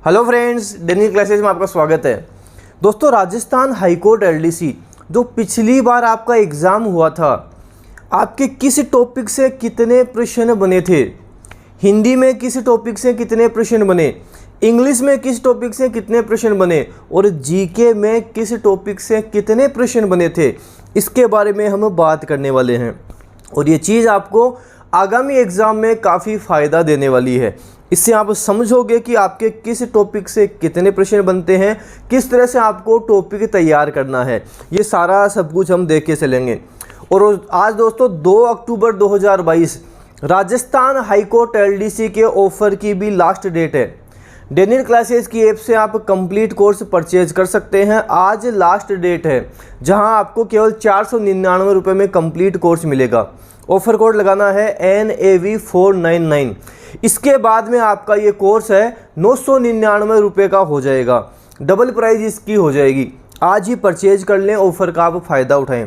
Hello friends, daily classes में आपका स्वागत है। दोस्तों, राजस्थान हाईकोर्ट एलडीसी जो पिछली बार आपका एग्ज़ाम हुआ था, आपके किस टॉपिक से कितने प्रश्न बने थे? हिंदी में किस टॉपिक से कितने प्रश्न बने, इंग्लिश में किस टॉपिक से कितने प्रश्न बने और जीके में किस टॉपिक से कितने प्रश्न बने थे, इसके बारे में हम बात करने वाले हैं। और ये चीज़ आपको आगामी एग्ज़ाम में काफ़ी फ़ायदा देने वाली है। इससे आप समझोगे कि आपके किस टॉपिक से कितने प्रश्न बनते हैं, किस तरह से आपको टॉपिक तैयार करना है, ये सारा सब कुछ हम देख के चलेंगे। और आज दोस्तों 2 अक्टूबर 2022 राजस्थान हाईकोर्ट एलडीसी के ऑफ़र की भी लास्ट डेट है। डेनिल क्लासेस की ऐप से आप कंप्लीट कोर्स परचेज कर सकते हैं। आज लास्ट डेट है जहां आपको केवल 499 रुपये में कंप्लीट कोर्स मिलेगा। ऑफ़र कोड लगाना है NAV499। इसके बाद में आपका ये कोर्स है 999 रुपये का हो जाएगा, डबल प्राइस इसकी हो जाएगी। आज ही परचेज कर लें, ऑफ़र का आप फ़ायदा उठाएं।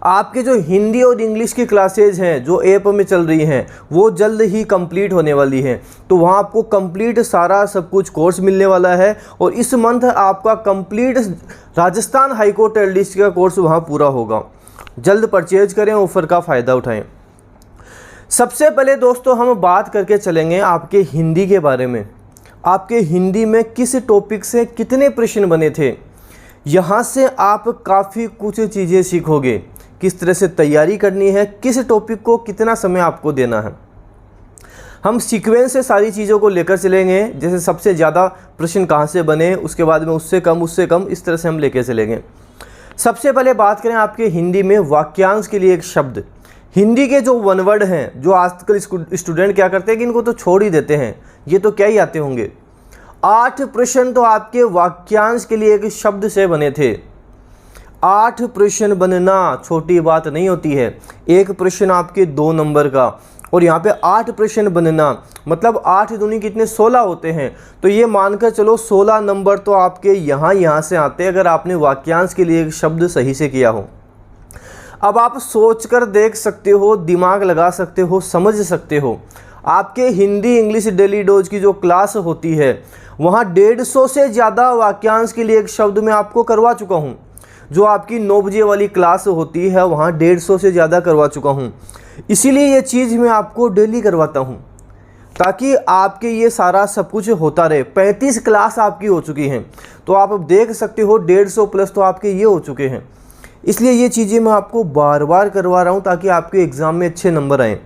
आपके जो हिंदी और इंग्लिश की क्लासेज हैं जो ऐप में चल रही हैं वो जल्द ही कंप्लीट होने वाली हैं, तो वहाँ आपको कंप्लीट सारा सब कुछ कोर्स मिलने वाला है। और इस मंथ आपका कंप्लीट राजस्थान हाईकोर्ट एलडीसी का कोर्स वहाँ पूरा होगा। जल्द परचेज करें, ऑफ़र का फ़ायदा उठाएं। सबसे पहले दोस्तों हम बात करके चलेंगे आपके हिंदी के बारे में। आपके हिंदी में किस टॉपिक से कितने प्रश्न बने थे, यहाँ से आप काफ़ी कुछ चीज़ें सीखोगे। किस तरह से तैयारी करनी है, किस टॉपिक को कितना समय आपको देना है। हम सीक्वेंस से सारी चीज़ों को लेकर चलेंगे, जैसे सबसे ज़्यादा प्रश्न कहाँ से बने, उसके बाद में उससे कम, इस तरह से हम लेकर चलेंगे। सबसे पहले बात करें आपके हिंदी में वाक्यांश के लिए एक शब्द। हिंदी के जो वन वर्ड हैं, जो आजकल स्टूडेंट क्या करते हैं कि इनको तो छोड़ ही देते हैं, ये तो क्या ही आते होंगे। 8 प्रश्न तो आपके वाक्यांश के लिए एक शब्द से बने थे। 8 प्रश्न बनना छोटी बात नहीं होती है। एक प्रश्न आपके 2 नंबर का और यहाँ पे 8 प्रश्न बनना मतलब 8 दूनी कितने 16 होते हैं। तो ये मानकर चलो 16 नंबर तो आपके यहाँ से आते हैं अगर आपने वाक्यांश के लिए एक शब्द सही से किया हो। अब आप सोचकर देख सकते हो, दिमाग लगा सकते हो, समझ सकते हो। आपके हिंदी इंग्लिश डेली डोज की जो क्लास होती है वहाँ 150 से ज़्यादा वाक्यांश के लिए एक शब्द मैं आपको करवा चुका हूँ। जो आपकी 9 बजे वाली क्लास होती है वहाँ 150 से ज़्यादा करवा चुका हूँ। इसीलिए ये चीज़ मैं आपको डेली करवाता हूँ ताकि आपके ये सारा सब कुछ होता रहे। 35 क्लास आपकी हो चुकी हैं, तो आप अब देख सकते हो 150 प्लस तो आपके ये हो चुके हैं। इसलिए ये चीज़ें मैं आपको बार बार करवा रहा हूँ ताकि आपके एग्ज़ाम में अच्छे नंबर आएँ।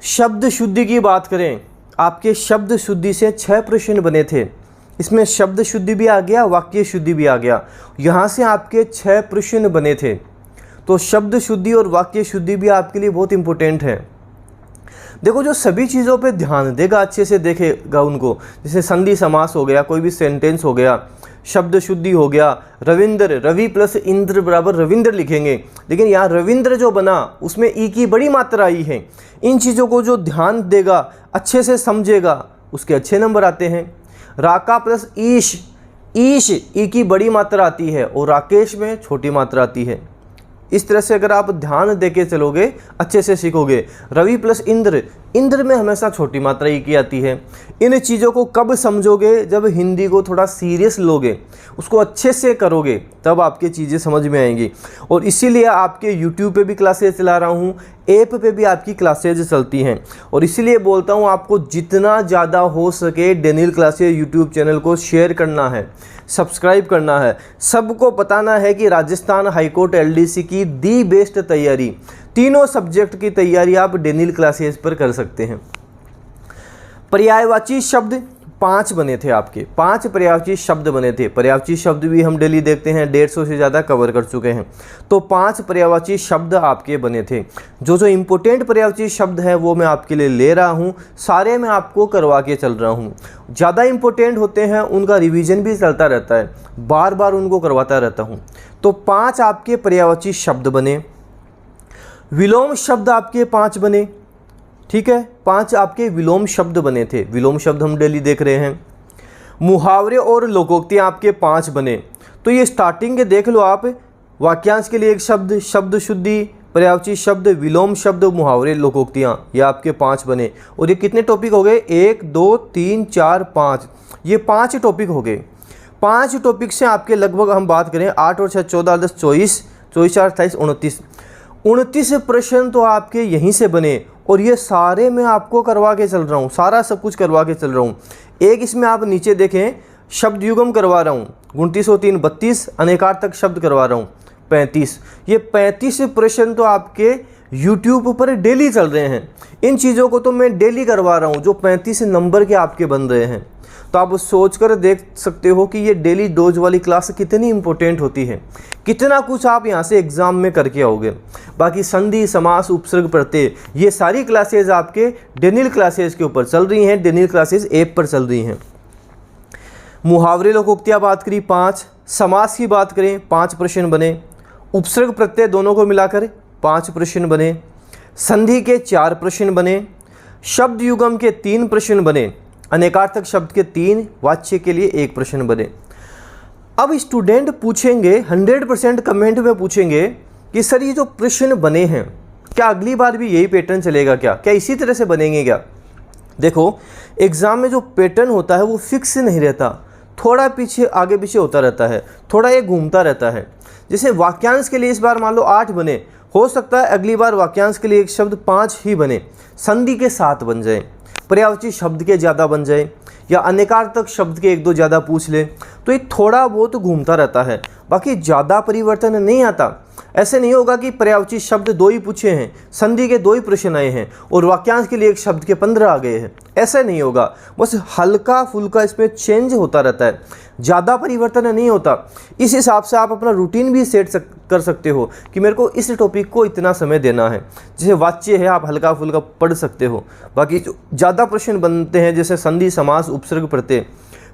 शब्द शुद्धि की बात करें, आपके शब्द शुद्धि से 6 प्रश्न बने थे। इसमें शब्द शुद्धि भी आ गया, वाक्य शुद्धि भी आ गया। यहाँ से आपके 6 प्रश्न बने थे। तो शब्द शुद्धि और वाक्य शुद्धि भी आपके लिए बहुत इंपॉर्टेंट है। देखो, जो सभी चीज़ों पे ध्यान देगा, अच्छे से देखेगा उनको, जैसे संधि समास हो गया, कोई भी सेंटेंस हो गया, शब्द शुद्धि हो गया, रविंद्र, रवि प्लस इंद्र बराबर रविंद्र लिखेंगे, लेकिन यहाँ रविंद्र जो बना उसमें ई की बड़ी मात्रा आई है। इन चीज़ों को जो ध्यान देगा, अच्छे से समझेगा, उसके अच्छे नंबर आते हैं। राका प्लस ईश, ईश ई की बड़ी मात्रा आती है और राकेश में छोटी मात्रा आती है। इस तरह से अगर आप ध्यान देके चलोगे, अच्छे से सीखोगे। रवि प्लस इंद्र, इंद्र में हमेशा छोटी मात्रा ई की आती है। इन चीज़ों को कब समझोगे, जब हिंदी को थोड़ा सीरियस लोगे, उसको अच्छे से करोगे, तब आपकी चीज़ें समझ में आएंगी। और इसीलिए आपके यूट्यूब पे भी क्लासेज चला रहा हूँ, ऐप पे भी आपकी क्लासेज चलती हैं। और इसीलिए बोलता हूँ आपको जितना ज़्यादा हो सके डेनिल क्लासेज यूट्यूब चैनल को शेयर करना है, सब्सक्राइब करना है। सबको बताना है कि राजस्थान हाईकोर्ट एलडीसी की दी बेस्ट तैयारी, तीनों सब्जेक्ट की तैयारी आप डेनिल क्लासेस पर कर सकते हैं। पर्यायवाची शब्द 5 बने थे आपके, 5 पर्यायवाची शब्द बने थे। पर्यायवाची शब्द भी हम डेली देखते हैं, 150 से ज़्यादा कवर कर चुके हैं। तो 5 पर्यायवाची शब्द आपके बने थे। जो इम्पोर्टेंट पर्यायवाची शब्द है वो मैं आपके लिए ले रहा हूँ, सारे मैं आपको करवा के चल रहा हूँ। ज़्यादा इम्पोर्टेंट होते हैं उनका रिवीजन भी चलता रहता है, बार बार उनको करवाता रहता हूँ। तो 5 आपके पर्यायवाची शब्द बने। विलोम शब्द आपके 5 बने, ठीक है। 5 आपके विलोम शब्द बने थे। विलोम शब्द हम डेली देख रहे हैं। मुहावरे और लोकोक्तियाँ आपके 5 बने। तो ये स्टार्टिंग के देख लो आप। वाक्यांश के लिए एक शब्द, शब्द शुद्धि, पर्यायवाची शब्द, विलोम शब्द, मुहावरे, लोकोक्तियाँ, ये आपके 5 बने। और ये कितने टॉपिक हो गए? 1 2 3 4 5, ये 5 टॉपिक हो गए। 5 टॉपिक से आपके लगभग हम बात करें 8 और 6 14 10 24, 24 4 28 29, 29 प्रश्न तो आपके यहीं से बने। और ये सारे मैं आपको करवा के चल रहा हूँ, सारा सब कुछ करवा के चल रहा हूँ। एक इसमें आप नीचे देखें, शब्द युगम करवा रहा हूँ 29 और 3 32, अनेकार्थक शब्द करवा रहा हूँ 35। ये 35 प्रश्न तो आपके YouTube पर डेली चल रहे हैं। इन चीज़ों को तो मैं डेली करवा रहा हूँ, जो 35 नंबर के आपके बन रहे हैं। तो आप सोच कर देख सकते हो कि ये डेली डोज वाली क्लास कितनी इंपॉर्टेंट होती है, कितना कुछ आप यहाँ से एग्ज़ाम में करके आओगे। बाकी संधि, समास, उपसर्ग, प्रत्यय, ये सारी क्लासेज आपके डेनियल क्लासेज के ऊपर चल रही हैं, डेनियल क्लासेज ऐप पर चल रही हैं। मुहावरे, लोकोक्तियाँ बात करी 5, समास की बात करें 5 प्रश्न बने, उपसर्ग प्रत्यय दोनों को मिलाकर 5 प्रश्न बने, संधि के 4 प्रश्न बने, शब्द युगम के 3 प्रश्न बने, अनेकार्थक शब्द के 3, वाच्य के लिए 1 प्रश्न बने। अब स्टूडेंट पूछेंगे 100% कमेंट में पूछेंगे कि सर ये जो प्रश्न बने हैं, क्या अगली बार भी यही पैटर्न चलेगा? क्या इसी तरह से बनेंगे क्या? देखो, एग्ज़ाम में जो पैटर्न होता है वो फिक्स नहीं रहता, थोड़ा पीछे आगे पीछे होता रहता है, थोड़ा ये घूमता रहता है। जैसे वाक्यांश के लिए इस बार मान लो 8 बने, हो सकता है अगली बार वाक्यांश के लिए एक शब्द 5 ही बने, संधि के 7 बन जाए, पर्यायवाची शब्द के ज़्यादा बन जाए, या अनेकार्थक शब्द के 1 2 ज़्यादा पूछ ले। तो ये थोड़ा बहुत घूमता रहता है, बाकी ज़्यादा परिवर्तन नहीं आता। ऐसे नहीं होगा कि पर्यायवाची शब्द 2 ही पूछे हैं, संधि के 2 ही प्रश्न आए हैं और वाक्यांश के लिए एक शब्द के 15 आ गए हैं, ऐसा नहीं होगा। बस हल्का फुल्का इसमें चेंज होता रहता है, ज़्यादा परिवर्तन नहीं होता। इस हिसाब से आप अपना रूटीन भी सेट कर सकते हो कि मेरे को इस टॉपिक को इतना समय देना है। जैसे वाच्य है, आप हल्का फुल्का पढ़ सकते हो। बाकी जो ज़्यादा प्रश्न बनते हैं, जैसे संधि, समास, उपसर्ग, प्रत्यय,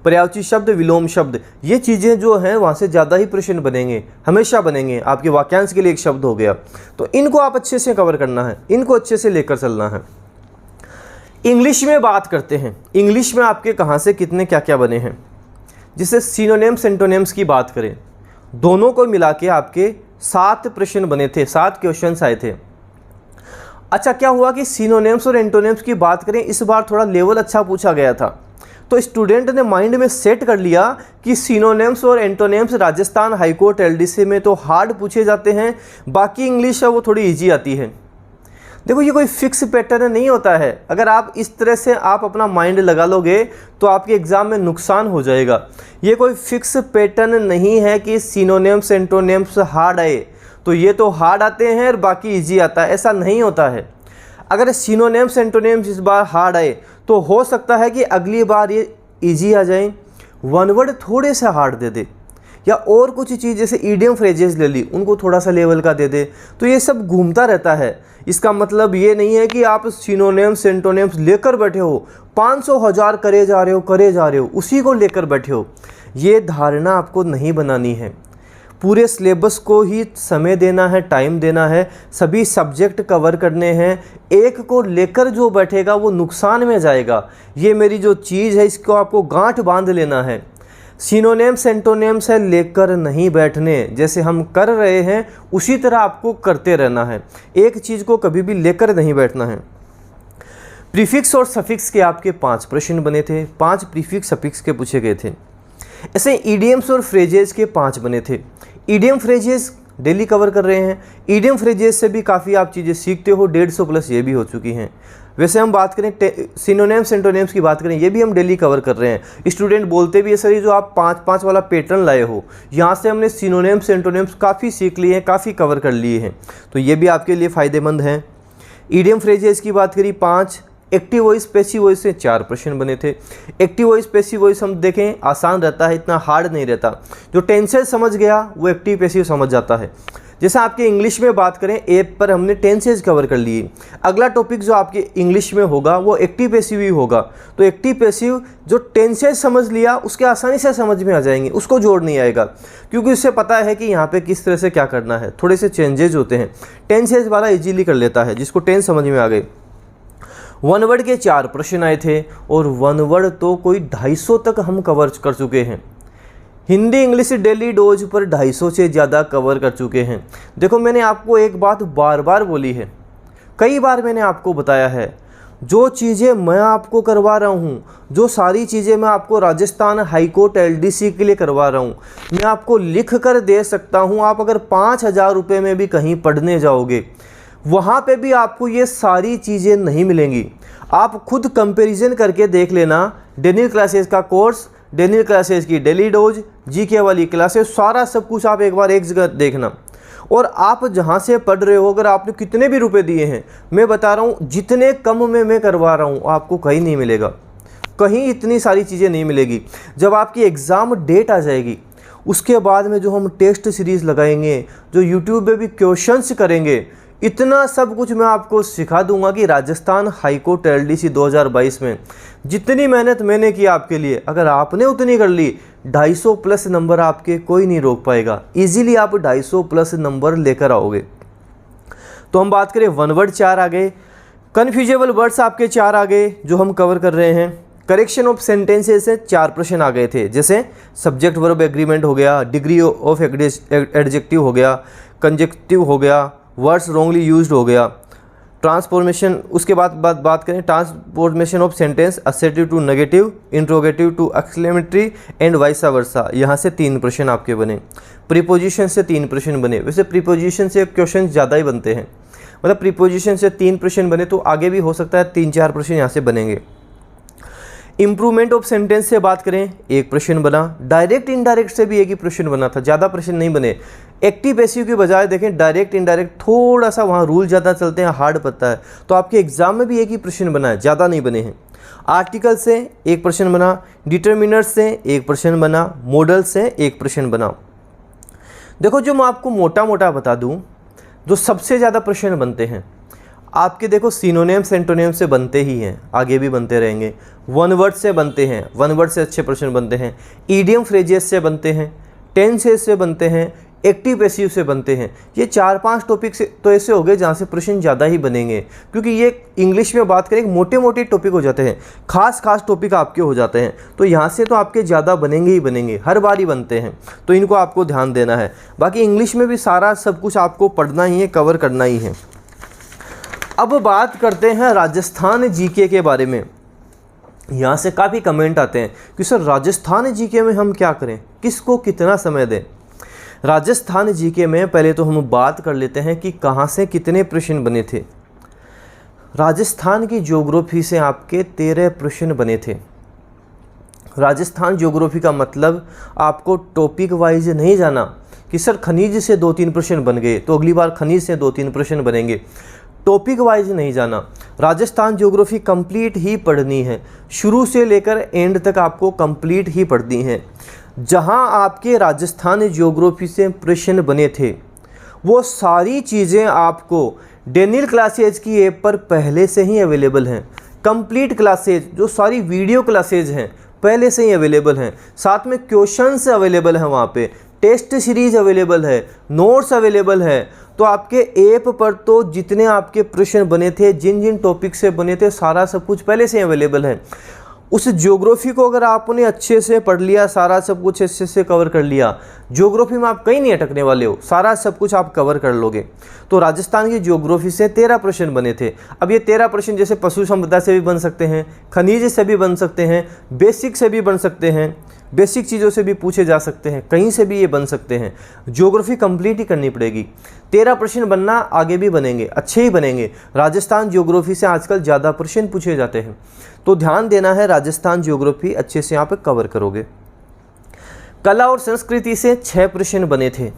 पर्यायवाची शब्द, विलोम शब्द, ये चीज़ें जो हैं वहाँ से ज़्यादा ही प्रश्न बनेंगे, हमेशा बनेंगे। आपके वाक्यांश के लिए एक शब्द हो गया, तो इनको आप अच्छे से कवर करना है, इनको अच्छे से लेकर चलना है। इंग्लिश में बात करते हैं, इंग्लिश में आपके कहाँ से कितने क्या क्या बने हैं। जिससे सिनोनिम्स एंटोनिम्स की बात करें, दोनों को मिला के आपके 7 प्रश्न बने थे, 7 क्वेश्चंस आए थे। अच्छा, क्या हुआ कि सिनोनिम्स और एंटोनिम्स की बात करें, इस बार थोड़ा लेवल अच्छा पूछा गया था, तो स्टूडेंट ने माइंड में सेट कर लिया कि सिनोनिम्स और एंटोनिम्स राजस्थान हाईकोर्ट एलडीसी में तो हार्ड पूछे जाते हैं, बाकी इंग्लिश है वो थोड़ी इजी आती है। देखो, ये कोई फिक्स पैटर्न नहीं होता है। अगर आप इस तरह से आप अपना माइंड लगा लोगे तो आपके एग्ज़ाम में नुकसान हो जाएगा। ये कोई फिक्स पैटर्न नहीं है कि सिनोनिम्स एंटोनिम्स हार्ड आए तो ये तो हार्ड आते हैं और बाकी इजी आता है, ऐसा नहीं होता है। अगर सिनोनिम्स एंटोनिम्स इस बार हार्ड आए तो हो सकता है कि अगली बार ये इजी आ जाए, वन वर्ड थोड़े से हार्ड दे दे, या और कुछ चीज़ जैसे ईडियम फ्रेजेस ले ली, उनको थोड़ा सा लेवल का दे दे। तो ये सब घूमता रहता है। इसका मतलब ये नहीं है कि आप सिनोनिम्स एंटोनिम्स लेकर बैठे हो, 500 1000 करे जा रहे हो, उसी को लेकर बैठे हो। ये धारणा आपको नहीं बनानी है। पूरे सिलेबस को ही समय देना है, टाइम देना है, सभी सब्जेक्ट कवर करने हैं। एक को लेकर जो बैठेगा वो नुकसान में जाएगा। ये मेरी जो चीज़ है इसको आपको गांठ बांध लेना है। सिनोनिम्स एंटोनिम्स है लेकर नहीं बैठने, जैसे हम कर रहे हैं उसी तरह आपको करते रहना है। एक चीज़ को कभी भी लेकर नहीं बैठना है। प्रीफिक्स और सफिक्स के आपके 5 प्रश्न बने थे, 5 प्रीफिक्स सफिक्स के पूछे गए थे। ऐसे ईडियम्स और फ्रेजेस के 5 बने थे। ईडियम फ्रेजेस डेली कवर कर रहे हैं। ईडियम फ्रेजेस से भी काफ़ी आप चीज़ें सीखते हो, 150 प्लस ये भी हो चुकी हैं। वैसे हम बात करें सिनोनिम्स एंटोनिम्स की बात करें, ये भी हम डेली कवर कर रहे हैं। स्टूडेंट बोलते भी है सर ये जो आप 5-5 वाला पैटर्न लाए हो, यहाँ से हमने सिनोनिम्स एंटोनिम्स काफ़ी सीख लिए हैं, काफ़ी कवर कर लिए हैं, तो ये भी आपके लिए फ़ायदेमंद हैं। ईडियम फ्रेजेस की बात करी 5, एक्टिव वॉइस पैसिव वॉइस से 4 प्रश्न बने थे। एक्टिव वॉइस पैसिव वॉइस हम देखें आसान रहता है, इतना हार्ड नहीं रहता। जो टेंसेस समझ गया वो एक्टिव पैसिव समझ जाता है। जैसे आपके इंग्लिश में बात करें, ऐप पर हमने टेंसेस कवर कर लिए। अगला टॉपिक जो आपके इंग्लिश में होगा वो एक्टिव पैसिव ही होगा। तो एक्टिव पैसिव जो टेंसेस समझ लिया उसके आसानी से समझ में आ जाएंगे, उसको जोड़ नहीं आएगा, क्योंकि उससे पता है कि यहाँ पे किस तरह से क्या करना है। थोड़े से चेंजेज होते हैं, टेंसेस वाला इजीली कर लेता है जिसको टेंस समझ में आ गए। वन वर्ड के 4 प्रश्न आए थे और वन वर्ड तो कोई 250 तक हम कवर कर चुके हैं। हिंदी इंग्लिश डेली डोज पर 250 से ज़्यादा कवर कर चुके हैं। देखो मैंने आपको एक बात बार बार बोली है, कई बार मैंने आपको बताया है, जो चीज़ें मैं आपको करवा रहा हूँ, जो सारी चीज़ें मैं आपको राजस्थान हाईकोर्ट LDC के लिए करवा रहा हूँ, मैं आपको लिख कर दे सकता हूँ। आप अगर 5,000 रुपये में भी कहीं पढ़ने जाओगे, वहाँ पे भी आपको ये सारी चीज़ें नहीं मिलेंगी। आप खुद कंपैरिजन करके देख लेना, डेनियल क्लासेस का कोर्स, डेनियल क्लासेस की डेली डोज, GK वाली क्लासेस, सारा सब कुछ आप एक बार एक जगह देखना। और आप जहाँ से पढ़ रहे हो, अगर आपने कितने भी रुपए दिए हैं, मैं बता रहा हूँ जितने कम में मैं करवा रहा हूँ आपको कहीं नहीं मिलेगा, कहीं इतनी सारी चीज़ें नहीं मिलेगी। जब आपकी एग्ज़ाम डेट आ जाएगी, उसके बाद में जो हम टेस्ट सीरीज़ लगाएंगे, जो यूट्यूब पे भी क्वेश्चंस करेंगे, इतना सब कुछ मैं आपको सिखा दूंगा कि राजस्थान हाईकोर्ट LDC 2022 में जितनी मेहनत मैंने की आपके लिए, अगर आपने उतनी कर ली, 250 प्लस नंबर आपके कोई नहीं रोक पाएगा। इजीली आप 250 प्लस नंबर लेकर आओगे। तो हम बात करें, वन वर्ड 4 आ गए, कन्फ्यूजेबल वर्ड्स आपके 4 आ गए जो हम कवर कर रहे हैं। करेक्शन ऑफ सेंटेंसेस से 4 प्रश्न आ गए थे, जैसे सब्जेक्ट वर्ब एग्रीमेंट हो गया, डिग्री ऑफ एडजेक्टिव हो गया, कंजक्टिव हो गया, वर्ड्स रॉन्गली यूज्ड हो गया, ट्रांसफॉर्मेशन। उसके बाद बात करें transformation of sentence, assertive to negative, interrogative to exclamatory and vice versa. यहाँ से 3 प्रश्न आपके बने। प्रीपोजिशन से 3 प्रश्न बने। वैसे प्रीपोजिशन से क्वेश्चन ज़्यादा ही बनते हैं, मतलब प्रीपोजिशन से 3 प्रश्न बने तो आगे भी हो सकता है 3-4 प्रश्न यहाँ से बनेंगे। इंप्रूवमेंट ऑफ सेंटेंस से बात करें, 1 प्रश्न बना। डायरेक्ट इनडायरेक्ट से भी एक ही प्रश्न बना था, ज़्यादा प्रश्न नहीं बने। एक्टिव पैसिव की बजाय देखें डायरेक्ट इनडायरेक्ट, थोड़ा सा वहाँ रूल ज़्यादा चलते हैं, हार्ड पड़ता है, तो आपके एग्जाम में भी एक ही प्रश्न बना है, ज़्यादा नहीं बने हैं। आर्टिकल से 1 प्रश्न बना, डिटर्मिनर से 1 प्रश्न बना, मॉडल से 1 प्रश्न बना। देखो जो मैं आपको मोटा मोटा बता दूँ, जो सबसे ज़्यादा प्रश्न बनते हैं आपके, देखो सिनोनिम एंटोनिम से बनते ही हैं, आगे भी बनते रहेंगे। वन वर्ड से बनते हैं, वन वर्ड से अच्छे प्रश्न बनते हैं। ईडियम फ्रेजेस से बनते हैं, टेंसेस से बनते हैं, एक्टिव पैसिव से बनते हैं। ये 4-5 टॉपिक से तो ऐसे हो गए जहाँ से प्रश्न ज़्यादा ही बनेंगे, क्योंकि ये इंग्लिश में बात करें मोटे मोटे टॉपिक हो जाते हैं, खास टॉपिक आपके हो जाते हैं, तो यहाँ से तो आपके ज़्यादा बनेंगे ही बनेंगे, हर बार ही बनते हैं, तो इनको आपको ध्यान देना है। बाकी इंग्लिश में भी सारा सब कुछ आपको पढ़ना ही है, कवर करना ही है। अब बात करते हैं राजस्थान GK के बारे में। यहाँ से काफ़ी कमेंट आते हैं कि सर राजस्थान GK में हम क्या करें, किसको कितना समय दें। राजस्थान GK में पहले तो हम बात कर लेते हैं कि कहाँ से कितने प्रश्न बने थे। राजस्थान की ज्योग्राफी से आपके 13 प्रश्न बने थे। राजस्थान ज्योग्राफी का मतलब आपको टॉपिक वाइज नहीं जाना कि सर खनिज से 2-3 प्रश्न बन गए तो अगली बार खनिज से 2-3 प्रश्न बनेंगे, टॉपिक वाइज नहीं जाना। राजस्थान ज्योग्राफी कंप्लीट ही पढ़नी है, शुरू से लेकर एंड तक आपको कंप्लीट ही पढ़नी है। जहां आपके राजस्थान ज्योग्राफी से प्रश्न बने थे वो सारी चीज़ें आपको डेनियल क्लासेज की ऐप पर पहले से ही अवेलेबल हैं। कंप्लीट क्लासेज, जो सारी वीडियो क्लासेज हैं पहले से ही अवेलेबल हैं, साथ में क्वेश्चंस अवेलेबल हैं, वहाँ पे टेस्ट सीरीज अवेलेबल है, नोट्स अवेलेबल है। तो आपके ऐप पर तो जितने आपके प्रश्न बने थे, जिन जिन टॉपिक से बने थे, सारा सब कुछ पहले से अवेलेबल है। उस ज्योग्राफी को अगर आपने अच्छे से पढ़ लिया, सारा सब कुछ अच्छे से कवर कर लिया, ज्योग्राफी में आप कहीं नहीं अटकने वाले हो, सारा सब कुछ आप कवर कर लोगे। तो राजस्थान की ज्योग्राफी से 13 प्रश्न बने थे। अब ये 13 प्रश्न जैसे पशु संपदा से भी बन सकते हैं, खनिज से भी बन सकते हैं, बेसिक से भी बन सकते हैं, बेसिक चीज़ों से भी पूछे जा सकते हैं, कहीं से भी ये बन सकते हैं। ज्योग्राफी कंप्लीट ही करनी पड़ेगी। 13 प्रश्न बनना, आगे भी बनेंगे, अच्छे ही बनेंगे। राजस्थान ज्योग्राफी से आजकल ज़्यादा प्रश्न पूछे जाते हैं, तो ध्यान देना है, राजस्थान ज्योग्राफी अच्छे से यहाँ पे कवर करोगे। कला और संस्कृति से 6 प्रश्न बने थे।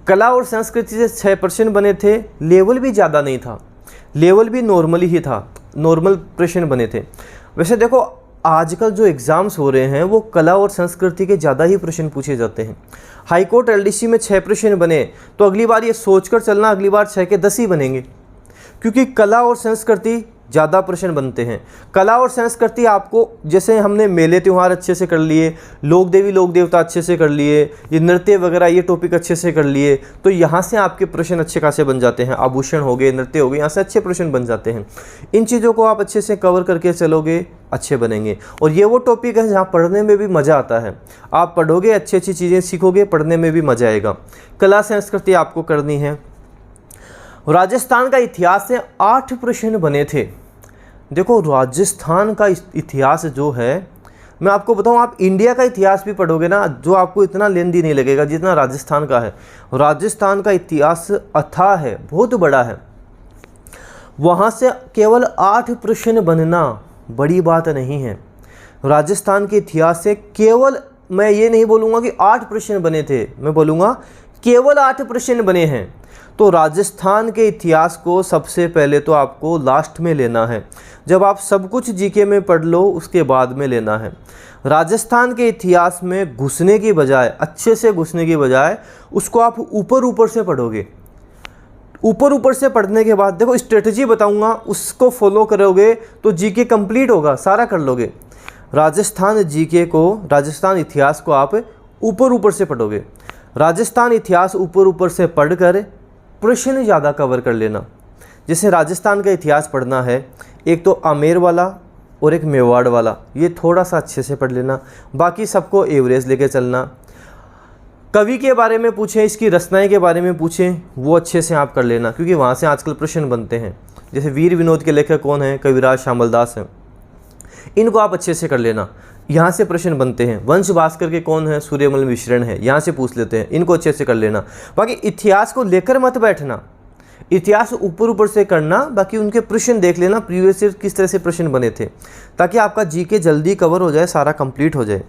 कला और संस्कृति से 6 प्रश्न बने थे। लेवल भी ज़्यादा नहीं था, लेवल भी नॉर्मली ही था, नॉर्मल प्रश्न बने थे। वैसे देखो आजकल जो एग्ज़ाम्स हो रहे हैं वो कला और संस्कृति के ज़्यादा ही प्रश्न पूछे जाते हैं। हाईकोर्ट LDC में 6 प्रश्न बने तो अगली बार ये सोचकर चलना, अगली बार 6 के 10 ही बनेंगे, क्योंकि कला और संस्कृति ज़्यादा प्रश्न बनते हैं। कला और संस्कृति आपको, जैसे हमने मेले त्यौहार अच्छे से कर लिए, लोक देवी लोक देवता अच्छे से कर लिए, ये नृत्य वगैरह ये टॉपिक अच्छे से कर लिए, तो यहाँ से आपके प्रश्न अच्छे खासे बन जाते हैं। आभूषण हो गए, नृत्य हो गए, यहाँ से अच्छे प्रश्न बन जाते हैं। इन चीज़ों को आप अच्छे से कवर करके चलोगे, अच्छे बनेंगे। और ये वो टॉपिक है जहाँ पढ़ने में भी मज़ा आता है। आप पढ़ोगे, अच्छी अच्छी चीज़ें सीखोगे, पढ़ने में भी मज़ा आएगा। कला संस्कृति आपको करनी है। राजस्थान का इतिहास से 8 प्रश्न बने थे। देखो राजस्थान का इतिहास जो है, मैं आपको बताऊं, आप इंडिया का इतिहास भी पढ़ोगे ना, जो आपको इतना लेंदी नहीं लगेगा जितना राजस्थान का है। राजस्थान का इतिहास अथाह है, बहुत बड़ा है। वहाँ से केवल 8 प्रश्न बनना बड़ी बात नहीं है। राजस्थान के इतिहास से केवल, मैं ये नहीं बोलूँगा कि 8 प्रश्न बने थे, मैं बोलूँगा केवल 8 प्रश्न बने हैं। तो राजस्थान के इतिहास को सबसे पहले तो आपको लास्ट में लेना है। जब आप सब कुछ जीके में पढ़ लो उसके बाद में लेना है। राजस्थान के इतिहास में घुसने की बजाय, अच्छे से घुसने की बजाय, उसको आप ऊपर ऊपर से पढ़ोगे। ऊपर ऊपर से पढ़ने के बाद देखो स्ट्रेटजी बताऊंगा, उसको फॉलो करोगे तो जीके कंप्लीट होगा, सारा कर लोगे। राजस्थान जीके को, राजस्थान इतिहास को आप ऊपर ऊपर से पढ़ोगे। राजस्थान इतिहास ऊपर ऊपर से पढ़कर प्रश्न ज़्यादा कवर कर लेना। जैसे राजस्थान का इतिहास पढ़ना है, एक तो आमेर वाला और एक मेवाड़ वाला, ये थोड़ा सा अच्छे से पढ़ लेना। बाकी सबको एवरेज लेके चलना। कवि के बारे में पूछें, इसकी रचनाएं के बारे में पूछें, वो अच्छे से आप कर लेना, क्योंकि वहाँ से आजकल प्रश्न बनते हैं। जैसे वीर विनोद के लेखक कौन है, कविराज श्यामलदास हैं, इनको आप अच्छे से कर लेना, यहाँ से प्रश्न बनते हैं। वंश भास्कर के कौन है, सूर्यमल मिश्रण है, यहाँ से पूछ लेते हैं, इनको अच्छे से कर लेना। बाकी इतिहास को लेकर मत बैठना, इतिहास ऊपर ऊपर से करना, बाकी उनके प्रश्न देख लेना, प्रीवियस ईयर किस तरह से प्रश्न बने थे, ताकि आपका जीके जल्दी कवर हो जाए, सारा कंप्लीट हो जाए।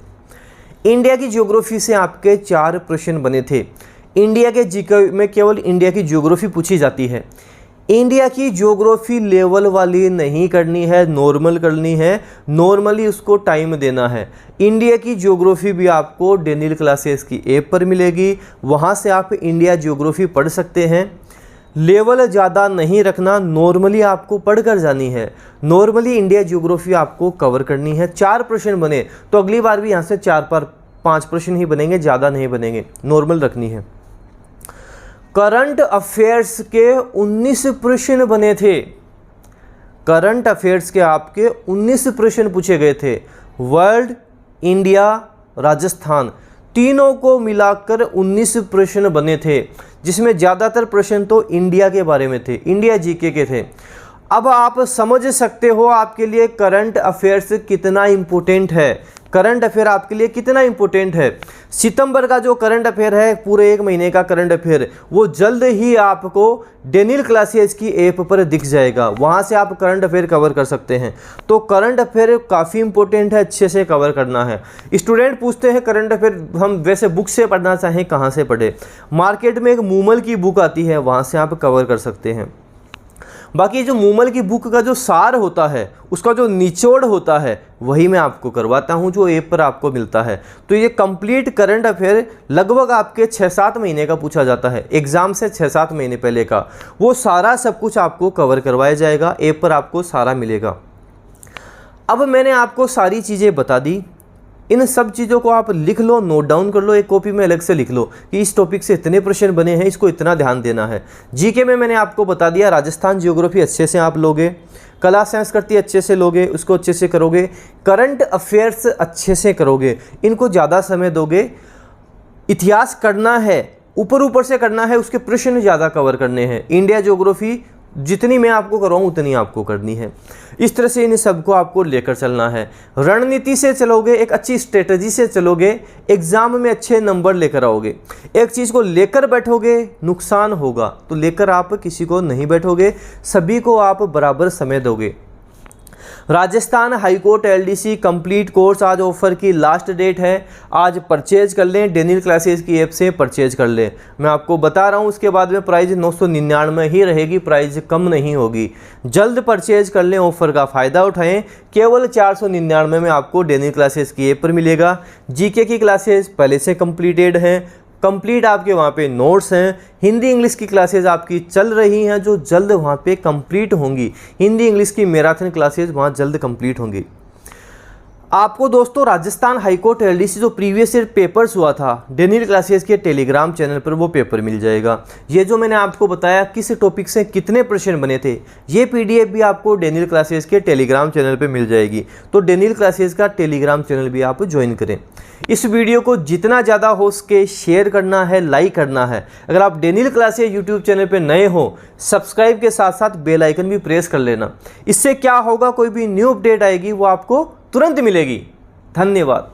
इंडिया की ज्योग्राफी से आपके 4 प्रश्न बने थे। इंडिया के जीके में केवल इंडिया की ज्योग्राफी पूछी जाती है। इंडिया की ज्योग्राफी लेवल वाली नहीं करनी है, नॉर्मल करनी है। नॉर्मली उसको टाइम देना है। इंडिया की ज्योग्राफी भी आपको डेनियल क्लासेस की ऐप पर मिलेगी, वहाँ से आप इंडिया ज्योग्राफी पढ़ सकते हैं। लेवल ज़्यादा नहीं रखना, नॉर्मली आपको पढ़ कर जानी है। नॉर्मली इंडिया ज्योग्राफी आपको कवर करनी है। 4 प्रश्न बने तो अगली बार भी यहाँ से 4-5 प्रश्न ही बनेंगे, ज़्यादा नहीं बनेंगे, नॉर्मल रखनी है। करंट अफेयर्स के 19 प्रश्न बने थे। करंट अफेयर्स के आपके 19 प्रश्न पूछे गए थे। वर्ल्ड, इंडिया, राजस्थान, तीनों को मिलाकर 19 प्रश्न बने थे, जिसमें ज़्यादातर प्रश्न तो इंडिया के बारे में थे, इंडिया जीके के थे। अब आप समझ सकते हो आपके लिए करंट अफेयर्स कितना इम्पोर्टेंट है। करंट अफेयर आपके लिए कितना इम्पोर्टेंट है। सितंबर का जो करंट अफेयर है, पूरे 1 महीने का करंट अफेयर, वो जल्द ही आपको डेनियल क्लासेस की ऐप पर दिख जाएगा, वहाँ से आप करंट अफेयर कवर कर सकते हैं। तो करंट अफेयर काफ़ी इंपॉर्टेंट है, अच्छे से कवर करना है। स्टूडेंट पूछते हैं करंट अफेयर हम वैसे बुक से पढ़ना चाहें कहाँ से पढ़े। मार्केट में एक मूमल की बुक आती है, वहाँ से आप कवर कर सकते हैं। बाकी जो मूमल की बुक का जो सार होता है, उसका जो निचोड़ होता है, वही मैं आपको करवाता हूँ, जो ऐप पर आपको मिलता है। तो ये कंप्लीट करंट अफेयर लगभग आपके 6-7 महीने का पूछा जाता है, एग्ज़ाम से 6-7 महीने पहले का, वो सारा सब कुछ आपको कवर करवाया जाएगा, ऐप पर आपको सारा मिलेगा। अब मैंने आपको सारी चीज़ें बता दी, इन सब चीज़ों को आप लिख लो, नोट डाउन कर लो, एक कॉपी में अलग से लिख लो कि इस टॉपिक से इतने प्रश्न बने हैं, इसको इतना ध्यान देना है। जीके में मैंने आपको बता दिया, राजस्थान ज्योग्राफी अच्छे से आप लोगे, कला संस्कृति अच्छे से लोगे, उसको अच्छे से करोगे, करंट अफेयर्स अच्छे से करोगे, इनको ज़्यादा समय दोगे। इतिहास करना है, ऊपर ऊपर से करना है, उसके प्रश्न ज़्यादा कवर करने हैं। इंडिया ज्योग्राफी जितनी मैं आपको करवाऊँ उतनी आपको करनी है। इस तरह से इन सबको आपको लेकर चलना है। रणनीति से चलोगे, एक अच्छी स्ट्रेटजी से चलोगे, एग्ज़ाम में अच्छे नंबर लेकर आओगे। एक चीज़ को लेकर बैठोगे नुकसान होगा, तो लेकर आप किसी को नहीं बैठोगे, सभी को आप बराबर समय दोगे। Rajasthan high court LDC complete course आज ऑफर की लास्ट डेट है। आज परचेज कर लें, डेनियल क्लासेस की ऐप से परचेज कर लें। मैं आपको बता रहा हूँ, उसके बाद में प्राइस 999 ही रहेगी, प्राइस कम नहीं होगी। जल्द परचेज कर लें, ऑफर का फ़ायदा उठाएं। केवल 499 में आपको डेनियल क्लासेस की ऐप पर मिलेगा। जीके की क्लासेस पहले से कंप्लीटेड हैं, कंप्लीट आपके वहाँ पे नोट्स हैं। हिंदी इंग्लिश की क्लासेज आपकी चल रही हैं जो जल्द वहाँ पे कंप्लीट होंगी। हिंदी इंग्लिश की मैराथन क्लासेज वहाँ जल्द कंप्लीट होंगी। आपको दोस्तों राजस्थान हाईकोर्ट एलडीसी जो प्रीवियस ईयर पेपर्स हुआ था डेनियल क्लासेस के टेलीग्राम चैनल पर वो पेपर मिल जाएगा। ये जो मैंने आपको बताया किस टॉपिक से कितने प्रश्न बने थे, ये पीडीएफ भी आपको डेनियल क्लासेस के टेलीग्राम चैनल पर मिल जाएगी। तो डेनियल क्लासेस का टेलीग्राम चैनल भी आप ज्वाइन करें। इस वीडियो को जितना ज़्यादा हो सके शेयर करना है, लाइक करना है। अगर आप डेनियल क्लासेस यूट्यूब चैनल पर नए हो, सब्सक्राइब के साथ साथ बेल आइकन भी प्रेस कर लेना। इससे क्या होगा, कोई भी न्यू अपडेट आएगी वो आपको तुरंत मिलेगी। धन्यवाद।